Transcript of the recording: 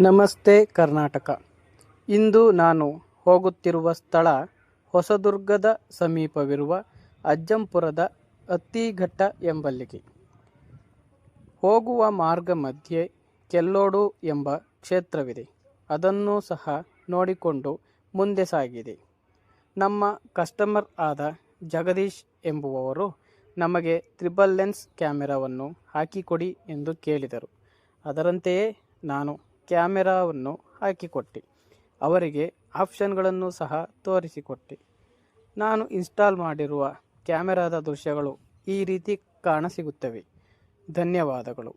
ನಮಸ್ತೆ ಕರ್ನಾಟಕ. ಇಂದು ನಾನು ಹೋಗುತ್ತಿರುವ ಸ್ಥಳ ಹೊಸದುರ್ಗದ ಸಮೀಪವಿರುವ ಅಜ್ಜಂಪುರದ ಅತ್ತಿಘಟ್ಟ ಎಂಬಲ್ಲಿಗೆ. ಹೋಗುವ ಮಾರ್ಗ ಮಧ್ಯೆ ಕೆಲ್ಲೋಡು ಎಂಬ ಕ್ಷೇತ್ರವಿದೆ. ಅದನ್ನು ಸಹ ನೋಡಿಕೊಂಡು ಮುಂದೆ ಸಾಗಿದೆ. ನಮ್ಮ ಕಸ್ಟಮರ್ ಆದ ಜಗದೀಶ್ ಎಂಬುವವರು ನಮಗೆ ತ್ರಿಬಲ್ ಲೆನ್ಸ್ ಕ್ಯಾಮೆರಾವನ್ನು ಹಾಕಿಕೊಡಿ ಎಂದು ಕೇಳಿದರು. ಅದರಂತೆಯೇ ನಾನು ಕ್ಯಾಮೆರಾವನ್ನು ಹಾಕಿಕೊಟ್ಟೆ. ಅವರಿಗೆ ಆಪ್ಷನ್ಗಳನ್ನು ಸಹ ತೋರಿಸಿಕೊಟ್ಟೆ. ನಾನು ಇನ್ಸ್ಟಾಲ್ ಮಾಡಿರುವ ಕ್ಯಾಮೆರಾದ ದೃಶ್ಯಗಳು ಈ ರೀತಿ ಕಾಣಸಿಗುತ್ತವೆ. ಧನ್ಯವಾದಗಳು.